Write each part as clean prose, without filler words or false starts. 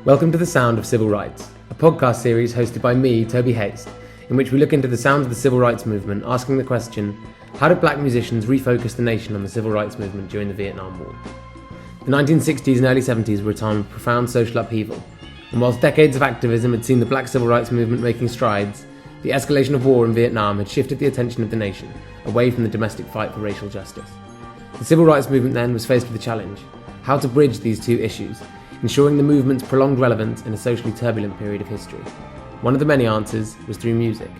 Welcome to The Sound of Civil Rights, a podcast series hosted by me, Toby Haste, in which we look into the sounds of the civil rights movement, asking the question, how did black musicians refocus the nation on the civil rights movement during the Vietnam War? The 1960s and early 70s were a time of profound social upheaval, and whilst decades of activism had seen the black civil rights movement making strides, the escalation of war in Vietnam had shifted the attention of the nation away from the domestic fight for racial justice. The civil rights movement then was faced with a challenge: how to bridge these two issues, ensuring the movement's prolonged relevance in a socially turbulent period of history. One of the many answers was through music.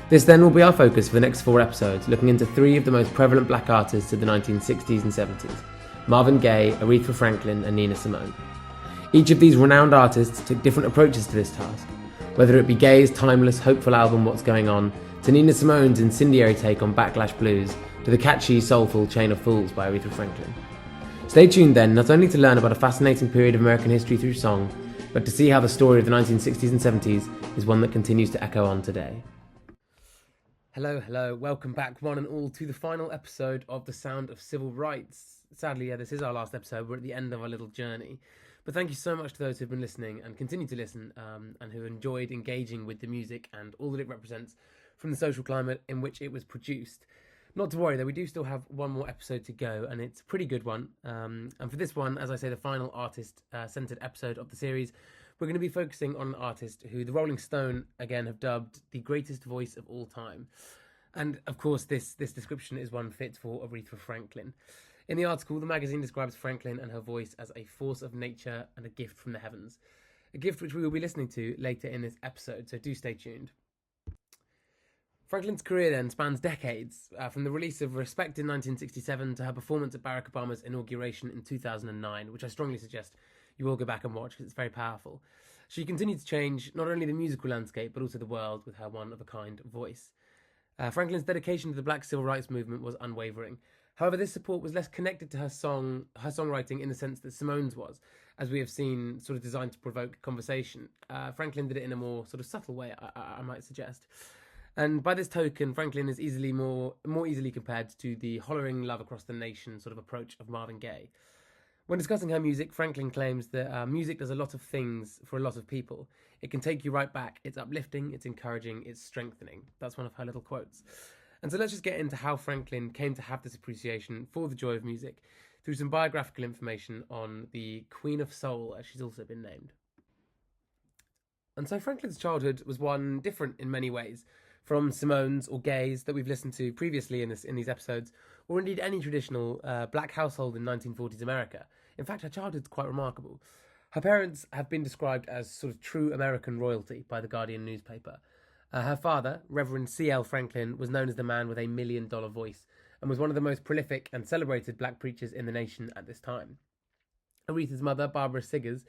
This then will be our focus for the next 4 episodes, looking into 3 of the most prevalent black artists of the 1960s and 70s: Marvin Gaye, Aretha Franklin and Nina Simone. Each of these renowned artists took different approaches to this task, whether it be Gaye's timeless, hopeful album What's Going On, to Nina Simone's incendiary take on Backlash Blues, to the catchy, soulful Chain of Fools by Aretha Franklin. Stay tuned then, not only to learn about a fascinating period of American history through song, but to see how the story of the 1960s and 70s is one that continues to echo on today. Hello, welcome back one and all to the final episode of The Sound of Civil Rights. Sadly, this is our last episode. We're at the end of our little journey. But thank you so much to those who've been listening and continue to listen, and who enjoyed engaging with the music and all that it represents from the social climate in which it was produced. Not to worry though, we do still have one more episode to go, and it's a pretty good one. And for this one, as I say, the final artist-centered episode of the series, we're going to be focusing on an artist who the Rolling Stone, again, have dubbed the greatest voice of all time. And of course, this description is one fit for Aretha Franklin. In the article, the magazine describes Franklin and her voice as a force of nature and a gift from the heavens. A gift which we will be listening to later in this episode, so do stay tuned. Franklin's career then spans decades, from the release of Respect in 1967 to her performance at Barack Obama's inauguration in 2009, which I strongly suggest you all go back and watch because it's very powerful. She continued to change not only the musical landscape but also the world with her one-of-a-kind voice. Franklin's dedication to the black civil rights movement was unwavering. However, this support was less connected to her songwriting in the sense that Simone's was, as we have seen, sort of designed to provoke conversation. Franklin did it in a more sort of subtle way, I might suggest. And by this token, Franklin is more easily compared to the hollering love across the nation sort of approach of Marvin Gaye. When discussing her music, Franklin claims that music does a lot of things for a lot of people. It can take you right back. It's uplifting, it's encouraging, it's strengthening. That's one of her little quotes. And so let's just get into how Franklin came to have this appreciation for the joy of music through some biographical information on the Queen of Soul, as she's also been named. And so Franklin's childhood was one different in many ways from Simone's or Gaye's that we've listened to previously in these episodes, or indeed any traditional black household in 1940s America. In fact, her childhood's quite remarkable. Her parents have been described as sort of true American royalty by the Guardian newspaper. Her father, Reverend C.L. Franklin, was known as the man with $1 million voice and was one of the most prolific and celebrated black preachers in the nation at this time. Aretha's mother, Barbara Siggers,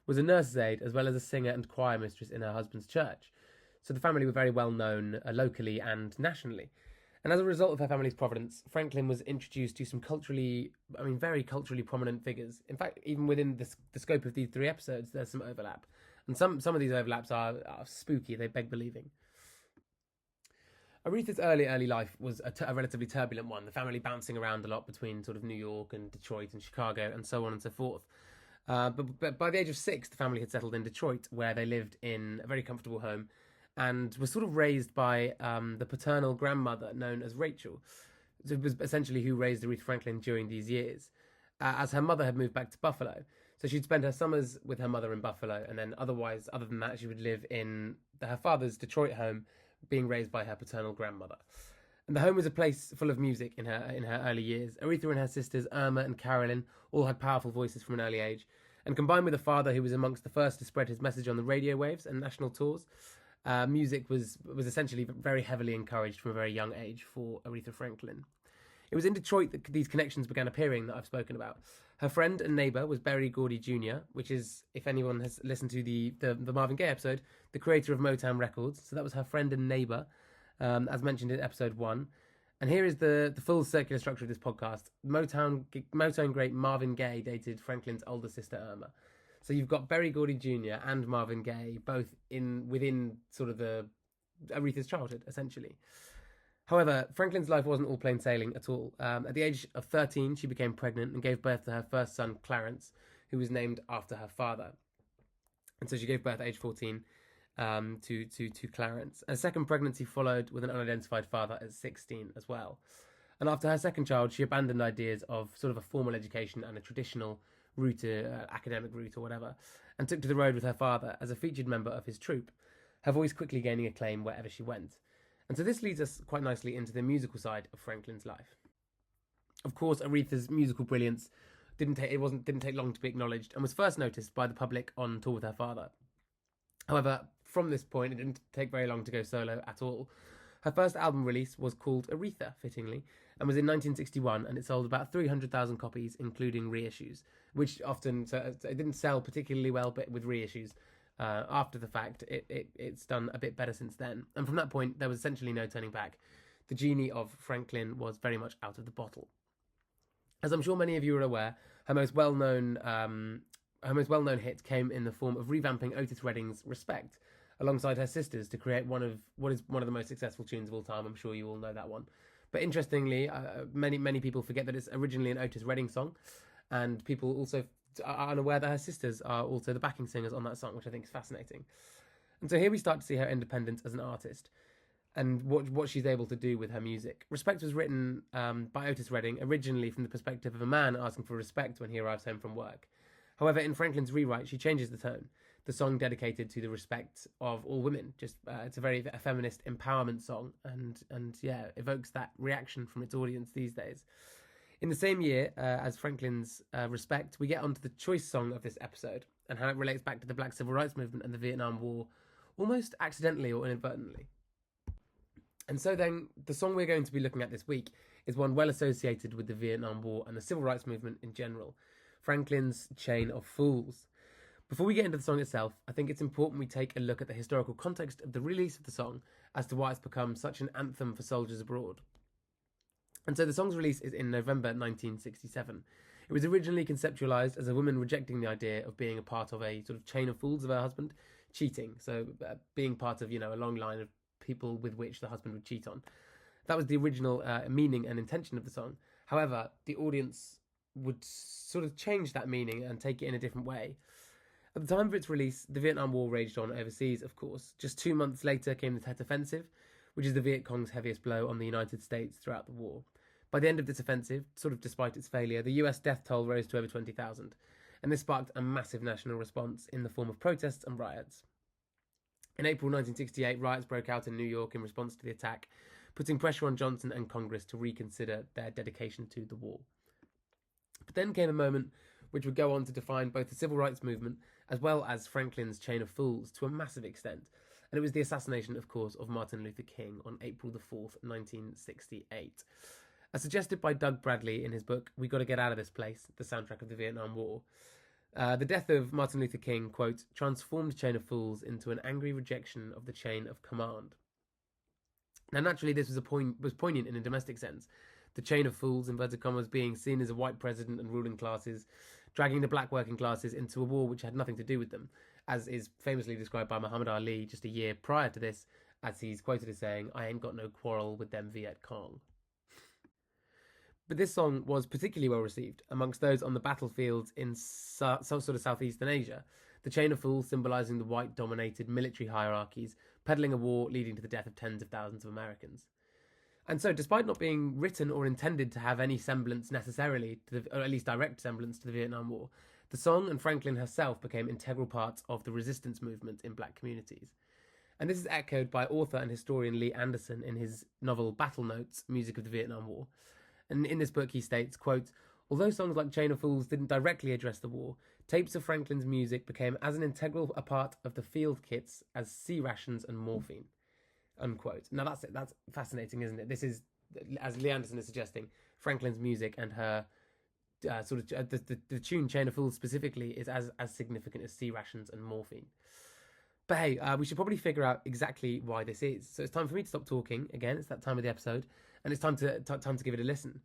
was a nurse's aide as well as a singer and choir mistress in her husband's church. So the family were very well known locally and nationally. And as a result of her family's providence, Franklin was introduced to some very culturally prominent figures. In fact, even within the scope of these 3 episodes, there's some overlap. And some of these overlaps are spooky, they beg believing. Aretha's early life was a relatively turbulent one, the family bouncing around a lot between sort of New York and Detroit and Chicago and so on and so forth. But by the age of 6, the family had settled in Detroit, where they lived in a very comfortable home and was sort of raised by the paternal grandmother known as Rachel. It was essentially who raised Aretha Franklin during these years, as her mother had moved back to Buffalo. So she'd spend her summers with her mother in Buffalo, and then other than that, she would live in her father's Detroit home, being raised by her paternal grandmother. And the home was a place full of music in her early years. Aretha and her sisters Irma and Carolyn all had powerful voices from an early age, and combined with a father who was amongst the first to spread his message on the radio waves and national tours, music was essentially very heavily encouraged from a very young age for Aretha Franklin. It was in Detroit that these connections began appearing that I've spoken about. Her friend and neighbour was Berry Gordy Jr., which is, if anyone has listened to the Marvin Gaye episode, the creator of Motown Records. So that was her friend and neighbour, as mentioned in episode 1. And here is the full circular structure of this podcast. Motown great Marvin Gaye dated Franklin's older sister Irma. So you've got Berry Gordy Jr. and Marvin Gaye both within sort of the Aretha's childhood, essentially. However, Franklin's life wasn't all plain sailing at all. At the age of 13, she became pregnant and gave birth to her first son, Clarence, who was named after her father. And so she gave birth at age 14 to Clarence. A second pregnancy followed with an unidentified father at 16 as well. And after her second child, she abandoned ideas of sort of a formal education and a traditional route, academic route or whatever, and took to the road with her father as a featured member of his troupe, her voice quickly gaining acclaim wherever she went. And so this leads us quite nicely into the musical side of Franklin's life. Of course, Aretha's musical brilliance didn't take long to be acknowledged and was first noticed by the public on tour with her father. However, from this point, it didn't take very long to go solo at all. Her first album release was called Aretha, fittingly, and was in 1961, and it sold about 300,000 copies, including reissues, which often, so it didn't sell particularly well, but with reissues, after the fact, it's done a bit better since then. And from that point, there was essentially no turning back. The genie of Franklin was very much out of the bottle. As I'm sure many of you are aware, her most well-known hit came in the form of revamping Otis Redding's "Respect" alongside her sisters to create one of the most successful tunes of all time. I'm sure you all know that one. But interestingly, many people forget that it's originally an Otis Redding song, and people also are unaware that her sisters are also the backing singers on that song, which I think is fascinating. And so here we start to see her independence as an artist and what she's able to do with her music. Respect was written by Otis Redding, originally from the perspective of a man asking for respect when he arrives home from work. However, in Franklin's rewrite, she changes the tone. The song dedicated to the respect of all women. It's a very feminist empowerment song, and yeah, evokes that reaction from its audience these days. In the same year as Franklin's Respect, we get onto the choice song of this episode and how it relates back to the Black Civil Rights Movement and the Vietnam War, almost accidentally or inadvertently. And so then, the song we're going to be looking at this week is one well associated with the Vietnam War and the Civil Rights Movement in general, Franklin's Chain of Fools. Before we get into the song itself, I think it's important we take a look at the historical context of the release of the song as to why it's become such an anthem for soldiers abroad. And so the song's release is in November 1967. It was originally conceptualized as a woman rejecting the idea of being a part of a sort of chain of fools of her husband, cheating, so being part of, a long line of people with which the husband would cheat on. That was the original meaning and intention of the song. However, the audience would sort of change that meaning and take it in a different way. At the time of its release, the Vietnam War raged on overseas, of course. Just 2 months later came the Tet Offensive, which is the Viet Cong's heaviest blow on the United States throughout the war. By the end of this offensive, sort of despite its failure, the US death toll rose to over 20,000, and this sparked a massive national response in the form of protests and riots. In April 1968, riots broke out in New York in response to the attack, putting pressure on Johnson and Congress to reconsider their dedication to the war. But then came a moment which would go on to define both the civil rights movement as well as Franklin's Chain of Fools to a massive extent, and it was the assassination, of course, of Martin Luther King on April the 4th, 1968. As suggested by Doug Bradley in his book We Gotta Get Out of This Place, the soundtrack of the Vietnam War, the death of Martin Luther King, quote, transformed Chain of Fools into an angry rejection of the chain of command. Now, naturally, this was poignant in a domestic sense. The chain of fools, inverted commas, being seen as a white president and ruling classes, dragging the black working classes into a war which had nothing to do with them, as is famously described by Muhammad Ali just a year prior to this, as he's quoted as saying, "I ain't got no quarrel with them Viet Cong." But this song was particularly well received amongst those on the battlefields in sort of southeastern Asia, the chain of fools symbolising the white-dominated military hierarchies, peddling a war leading to the death of tens of thousands of Americans. And so, despite not being written or intended to have any semblance necessarily, or at least direct semblance to the Vietnam War, the song and Franklin herself became integral parts of the resistance movement in black communities. And this is echoed by author and historian Lee Anderson in his novel Battle Notes, Music of the Vietnam War. And in this book he states, quote, although songs like Chain of Fools didn't directly address the war, tapes of Franklin's music became as an integral a part of the field kits as C rations and morphine, unquote. Now that's fascinating, isn't it? This is, as Lee Anderson is suggesting, Franklin's music and her the tune Chain of Fools specifically is as significant as C rations and morphine. But hey, we should probably figure out exactly why this is. So it's time for me to stop talking. Again, it's that time of the episode, and it's time to give it a listen.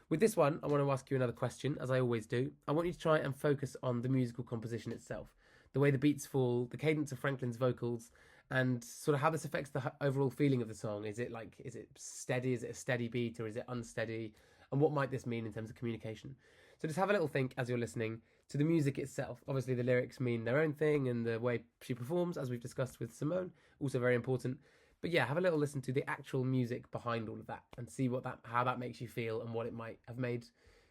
With this one, I want to ask you another question, as I always do. I want you to try and focus on the musical composition itself, the way the beats fall, the cadence of Franklin's vocals, and sort of how this affects the overall feeling of the song. Is it steady? Is it a steady beat, or is it unsteady? And what might this mean in terms of communication? So just have a little think as you're listening. to the music itself. Obviously, the lyrics mean their own thing, and the way she performs, as we've discussed with Simone, also very important. But yeah, have a little listen to the actual music behind all of that, and see how that makes you feel, and what it might have made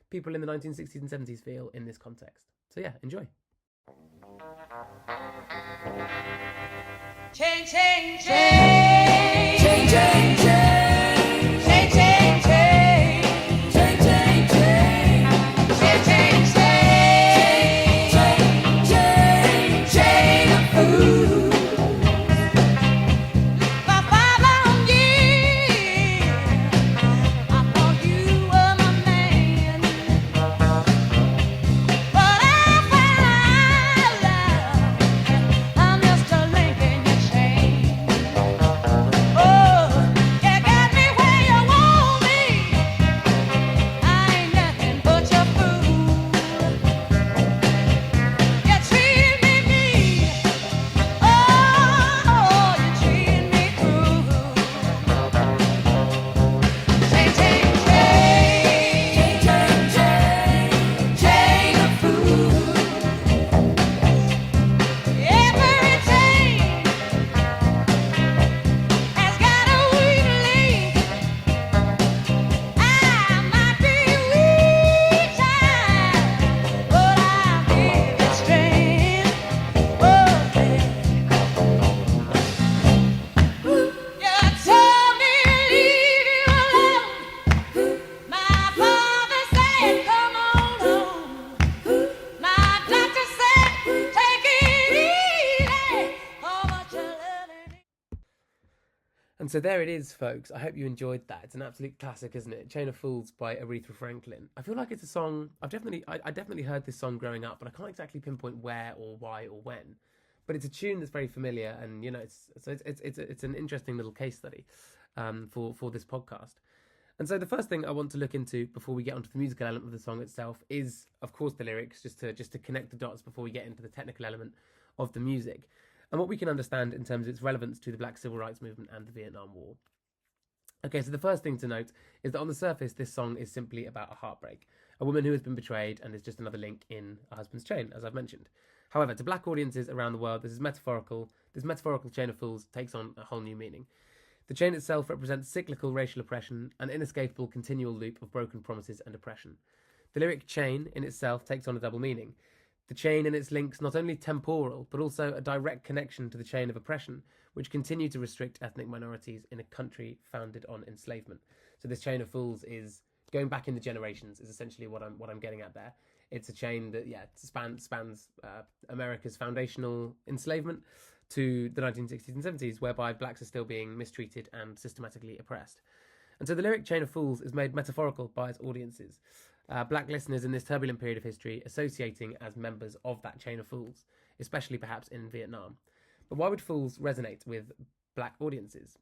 people in the 1960s and 70s feel in this context. So yeah, enjoy. Change, change, change, change, change, change, change, change, change, change, change, change, change, change, change, change of food. For 5 long years, I thought you were my man, but I found out I'm just a link in your chain. Oh, you got me where you want me. I ain't nothing but your fool. You treat me mean. Oh, you treat me cruel. Change, change, change, change, change, change of food. Every chain has got a weak link. I might be weak side, but I'll give it strength. Oh, you told me to leave you alone. My father said, come on home. My doctor said, take it easy. Oh, but you love it. And so there it is, folks. I hope you enjoyed that. It's an absolute classic, isn't it? Chain of Fools by Aretha Franklin. I feel like it's a song I definitely heard this song growing up, but I can't exactly pinpoint where or why or when. But it's a tune that's very familiar, and it's an interesting little case study for this podcast. And so the first thing I want to look into before we get onto the musical element of the song itself is, of course, the lyrics, just to connect the dots before we get into the technical element of the music, and what we can understand in terms of its relevance to the Black Civil Rights Movement and the Vietnam War. Okay, so the first thing to note is that on the surface, this song is simply about a heartbreak, a woman who has been betrayed and is just another link in a husband's chain, as I've mentioned. However, to black audiences around the world, this metaphorical chain of fools takes on a whole new meaning. The chain itself represents cyclical racial oppression, an inescapable continual loop of broken promises and oppression. The lyric chain in itself takes on a double meaning. The chain and its links not only temporal, but also a direct connection to the chain of oppression, which continue to restrict ethnic minorities in a country founded on enslavement. So this chain of fools is going back in the generations, is essentially what I'm getting at there. It's a chain that spans America's foundational enslavement to the 1960s and 70s, whereby blacks are still being mistreated and systematically oppressed. And so the lyric Chain of Fools is made metaphorical by its audiences. Black listeners in this turbulent period of history associating as members of that chain of fools, especially perhaps in Vietnam. But why would fools resonate with black audiences?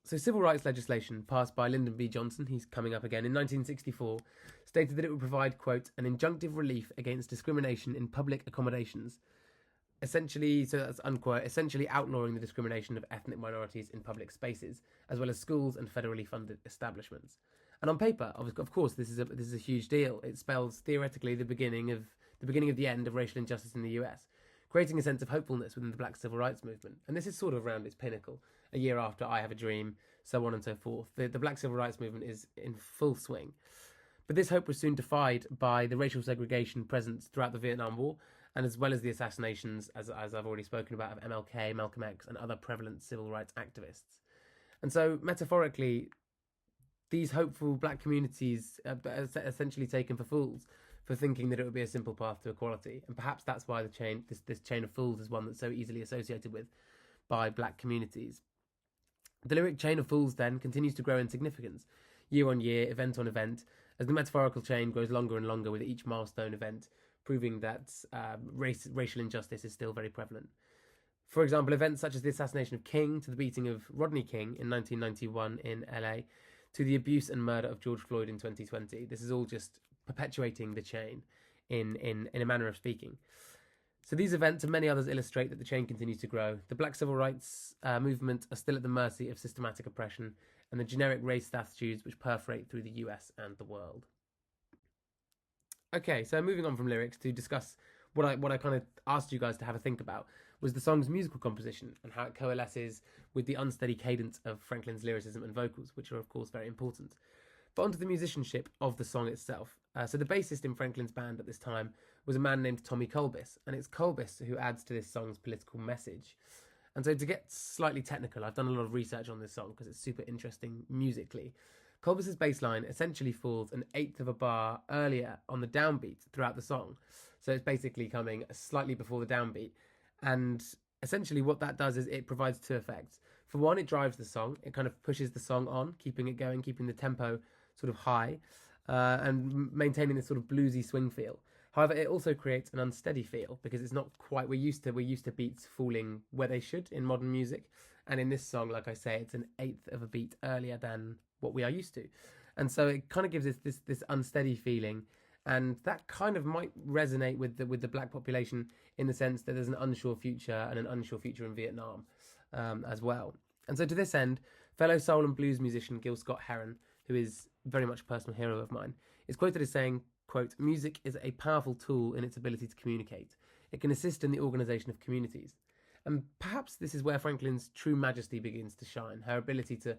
So civil rights legislation passed by Lyndon B. Johnson, he's coming up again, in 1964, stated that it would provide, quote, an injunctive relief against discrimination in public accommodations. Essentially, so that's unquote, essentially outlawing the discrimination of ethnic minorities in public spaces, as well as schools and federally funded establishments. And on paper, of course, this is a huge deal. It spells theoretically the beginning of the end of racial injustice in the US, creating a sense of hopefulness within the Black Civil Rights Movement. And this is sort of around its pinnacle, a year after I Have a Dream, so on and so forth. The Black Civil Rights Movement is in full swing. But this hope was soon defied by the racial segregation present throughout the Vietnam War, and as well as the assassinations, as I've already spoken about, of MLK, Malcolm X, and other prevalent civil rights activists. And so, metaphorically, these hopeful black communities are essentially taken for fools for thinking that it would be a simple path to equality. And perhaps that's why this chain of fools is one that's so easily associated with by black communities. The lyric Chain of Fools then continues to grow in significance, year on year, event on event, as the metaphorical chain grows longer and longer with each milestone event, proving that racial injustice is still very prevalent. For example, events such as the assassination of King, to the beating of Rodney King in 1991 in LA, to the abuse and murder of George Floyd in 2020. This is all just perpetuating the chain in a manner of speaking. So these events and many others illustrate that the chain continues to grow. The black civil rights movement are still at the mercy of systematic oppression and the generic race attitudes which perforate through the US and the world. Okay, so moving on from lyrics to discuss what I kind of asked you guys to have a think about was the song's musical composition and how it coalesces with the unsteady cadence of Franklin's lyricism and vocals, which are of course very important. But onto the musicianship of the song itself. So the bassist in Franklin's band at this time was a man named Tommy Colbis, and it's Colbis who adds to this song's political message. And so to get slightly technical, I've done a lot of research on this song because it's super interesting musically. Colbis's bass line essentially falls an eighth of a bar earlier on the downbeat throughout the song. So it's basically coming slightly before the downbeat. And essentially what that does is it provides two effects. For one, it drives the song. It kind of pushes the song on, keeping it going, keeping the tempo sort of high, and maintaining this sort of bluesy swing feel. However, it also creates an unsteady feel because it's not quite we're used to beats falling where they should in modern music, and in this song, like I say, it's an eighth of a beat earlier than what we are used to, and so it kind of gives us this unsteady feeling, and that kind of might resonate with the black population in the sense that there's an unsure future and an unsure future in Vietnam, as well. And so to this end, fellow soul and blues musician Gil Scott-Heron, who is very much a personal hero of mine, is quoted as saying, quote, "Music is a powerful tool in its ability to communicate. It can assist in the organisation of communities." And perhaps this is where Franklin's true majesty begins to shine, her ability to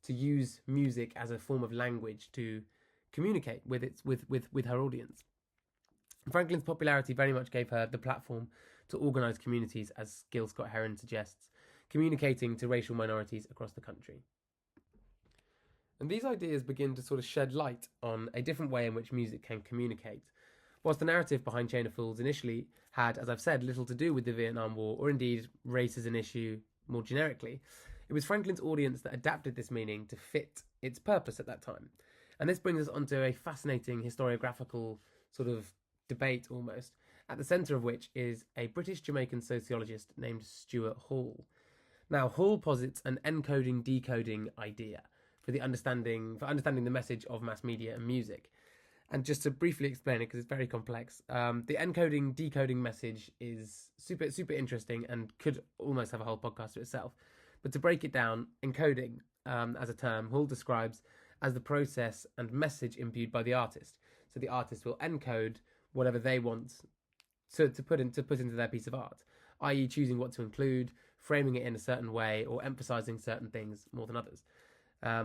use music as a form of language to communicate with her audience. Franklin's popularity very much gave her the platform to organise communities, as Gil Scott-Heron suggests, communicating to racial minorities across the country. And these ideas begin to sort of shed light on a different way in which music can communicate. Whilst the narrative behind Chain of Fools initially had, as I've said, little to do with the Vietnam War, or indeed race as an issue more generically, it was Franklin's audience that adapted this meaning to fit its purpose at that time. And this brings us onto a fascinating historiographical sort of debate almost, at the centre of which is a British-Jamaican sociologist named Stuart Hall. Now, Hall posits an encoding-decoding idea for understanding the message of mass media and music. And just to briefly explain it, because it's very complex, the encoding decoding message is super interesting and could almost have a whole podcast to itself. But to break it down, encoding as a term, Hall describes as the process and message imbued by the artist. So the artist will encode whatever they want to put into their piece of art, i.e. choosing what to include, framing it in a certain way, or emphasizing certain things more than others.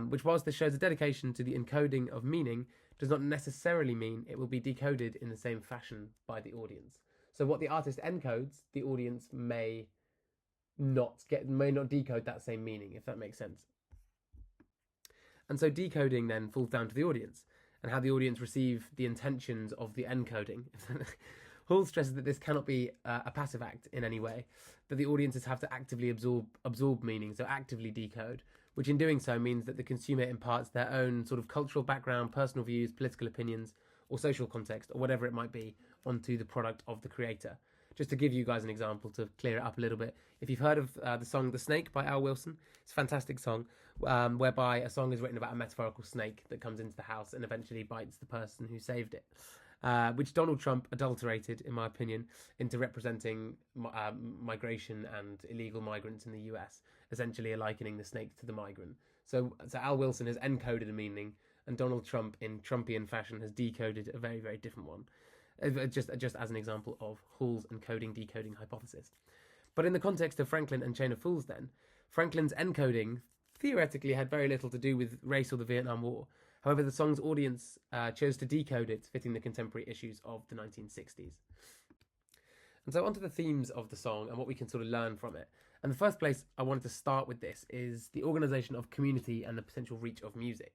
Which, whilst this shows a dedication to the encoding of meaning, does not necessarily mean it will be decoded in the same fashion by the audience. So what the artist encodes, the audience may not decode that same meaning, if that makes sense. And so decoding then falls down to the audience and how the audience receive the intentions of the encoding. Hall stresses that this cannot be a passive act in any way, that the audiences have to actively absorb meaning, so actively decode, which in doing so means that the consumer imparts their own sort of cultural background, personal views, political opinions, or social context, or whatever it might be, onto the product of the creator. Just to give you guys an example to clear it up a little bit, if you've heard of the song The Snake by Al Wilson, it's a fantastic song, whereby a song is written about a metaphorical snake that comes into the house and eventually bites the person who saved it. Which Donald Trump adulterated, in my opinion, into representing migration and illegal migrants in the US, essentially likening the snake to the migrant. So Al Wilson has encoded a meaning, and Donald Trump, in Trumpian fashion, has decoded a very, very different one. Just as an example of Hall's encoding-decoding hypothesis. But in the context of Franklin and Chain of Fools then, Franklin's encoding theoretically had very little to do with race or the Vietnam War. However, the song's audience chose to decode it, fitting the contemporary issues of the 1960s. And so onto the themes of the song and what we can sort of learn from it. And the first place I wanted to start with this is the organisation of community and the potential reach of music.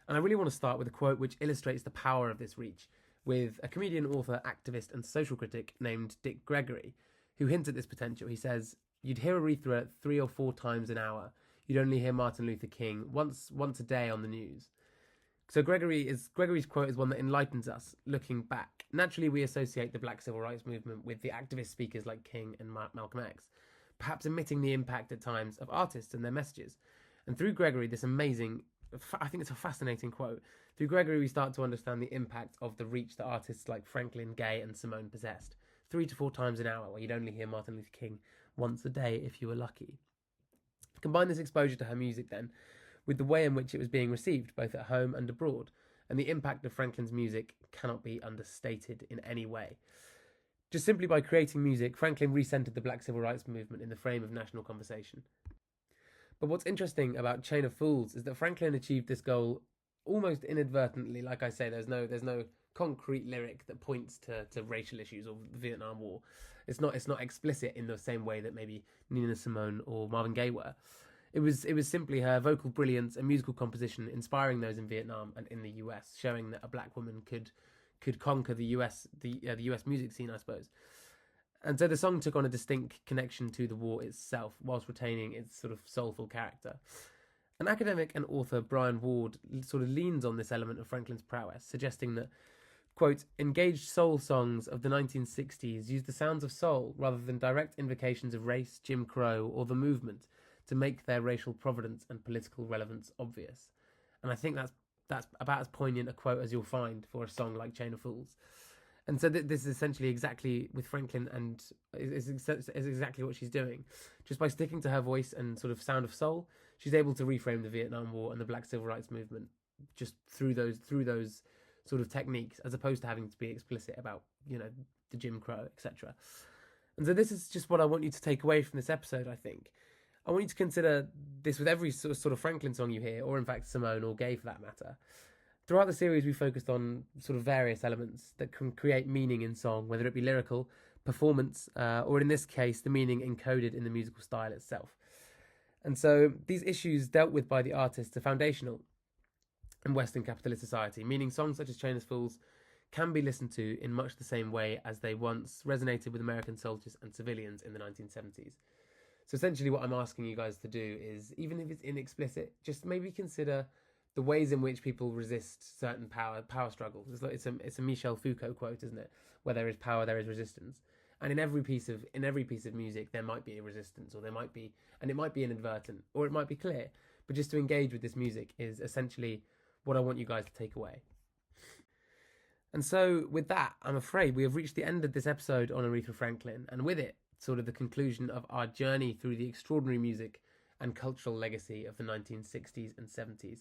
And I really want to start with a quote which illustrates the power of this reach, with a comedian, author, activist and social critic named Dick Gregory, who hints at this potential. He says, "You'd hear Aretha 3 or 4 times an hour. You'd only hear Martin Luther King once a day on the news." So Gregory's quote is one that enlightens us, looking back. Naturally, we associate the Black Civil Rights Movement with the activist speakers like King and Malcolm X, perhaps omitting the impact at times of artists and their messages. And through Gregory, I think it's a fascinating quote. Through Gregory, we start to understand the impact of the reach that artists like Franklin, Gay and Simone possessed. 3 to 4 times an hour, where you'd only hear Martin Luther King once a day if you were lucky. Combine this exposure to her music then with the way in which it was being received, both at home and abroad, and the impact of Franklin's music cannot be understated in any way. Just simply by creating music, Franklin recentered the Black Civil Rights Movement in the frame of national conversation. But what's interesting about Chain of Fools is that Franklin achieved this goal almost inadvertently. Like I say, there's no concrete lyric that points to racial issues or the Vietnam War. It's not explicit in the same way that maybe Nina Simone or Marvin Gaye were. It was simply her vocal brilliance and musical composition inspiring those in Vietnam and in the US, showing that a black woman could conquer the US music scene, I suppose. And so the song took on a distinct connection to the war itself, whilst retaining its sort of soulful character. An academic and author, Brian Ward, sort of leans on this element of Franklin's prowess, suggesting that, quote, engaged soul songs of the 1960s used the sounds of soul rather than direct invocations of race, Jim Crow, or the movement to make their racial provenance and political relevance obvious. And I think that's about as poignant a quote as you'll find for a song like Chain of Fools. And so this is essentially exactly with Franklin, and is exactly what she's doing. Just by sticking to her voice and sort of sound of soul, she's able to reframe the Vietnam War and the Black Civil Rights Movement just through those sort of techniques, as opposed to having to be explicit about, the Jim Crow, etc. And so this is just what I want you to take away from this episode, I think. I want you to consider this with every sort of Franklin song you hear, or in fact Simone or Gaye for that matter. Throughout the series, we focused on sort of various elements that can create meaning in song, whether it be lyrical, performance, or in this case, the meaning encoded in the musical style itself. And so these issues dealt with by the artists are foundational in Western capitalist society, meaning songs such as Chain of Fools can be listened to in much the same way as they once resonated with American soldiers and civilians in the 1970s. So essentially what I'm asking you guys to do is, even if it's inexplicit, just maybe consider the ways in which people resist certain power struggles. It's a Michel Foucault quote, isn't it? Where there is power, there is resistance. And in every piece of music, there might be a resistance, or it might be inadvertent, or it might be clear. But just to engage with this music is essentially what I want you guys to take away. And so with that, I'm afraid we have reached the end of this episode on Aretha Franklin, and with it, sort of the conclusion of our journey through the extraordinary music and cultural legacy of the 1960s and 70s.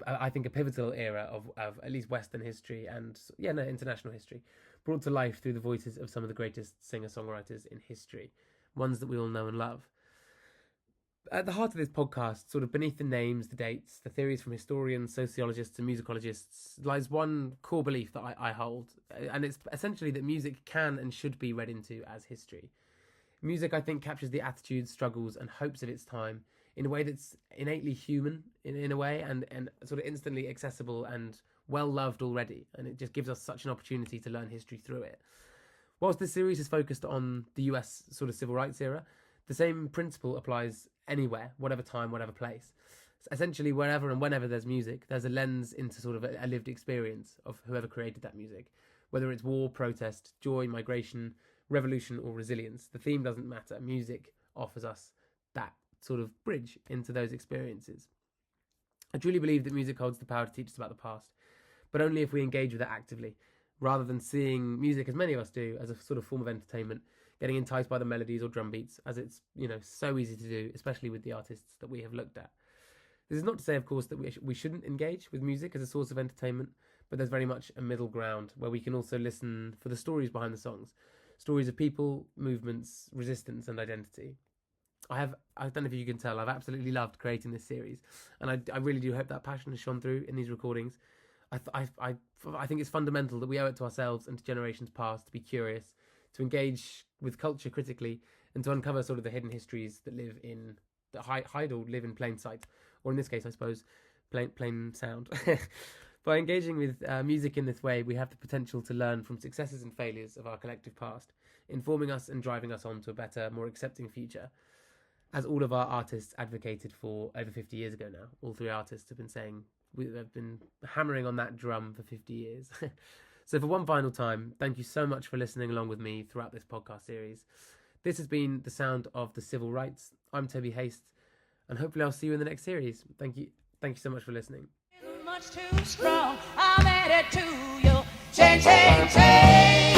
I think a pivotal era of at least Western history and international history, brought to life through the voices of some of the greatest singer-songwriters in history, ones that we all know and love. At the heart of this podcast, sort of beneath the names, the dates, the theories from historians, sociologists and musicologists, lies one core belief that I hold, and it's essentially that music can and should be read into as history. Music, I think, captures the attitudes, struggles and hopes of its time in a way that's innately human, in a way, and sort of instantly accessible and well-loved already. And it just gives us such an opportunity to learn history through it. Whilst this series is focused on the US sort of civil rights era, the same principle applies anywhere, whatever time, whatever place. Essentially, wherever and whenever there's music, there's a lens into sort of a lived experience of whoever created that music. Whether it's war, protest, joy, migration, revolution or resilience, the theme doesn't matter. Music offers us that sort of bridge into those experiences. I truly believe that music holds the power to teach us about the past, but only if we engage with it actively, rather than seeing music, as many of us do, as a sort of form of entertainment, getting enticed by the melodies or drum beats, as it's, so easy to do, especially with the artists that we have looked at. This is not to say, of course, that we shouldn't engage with music as a source of entertainment, but there's very much a middle ground where we can also listen for the stories behind the songs, stories of people, movements, resistance and identity. I don't know if you can tell, I've absolutely loved creating this series, and I really do hope that passion has shone through in these recordings. I think it's fundamental that we owe it to ourselves and to generations past to be curious, to engage with culture critically, and to uncover sort of the hidden histories that hide or live in plain sight, or in this case, I suppose, plain sound. By engaging with music in this way, we have the potential to learn from successes and failures of our collective past, informing us and driving us on to a better, more accepting future, as all of our artists advocated for over 50 years ago now. All three artists have been hammering on that drum for 50 years. So for one final time, thank you so much for listening along with me throughout this podcast series. This has been The Sound of the Civil Rights. I'm Toby Haste, and hopefully I'll see you in the next series. Thank you so much for listening. Much too strong, I'm headed to you. Change, change, change.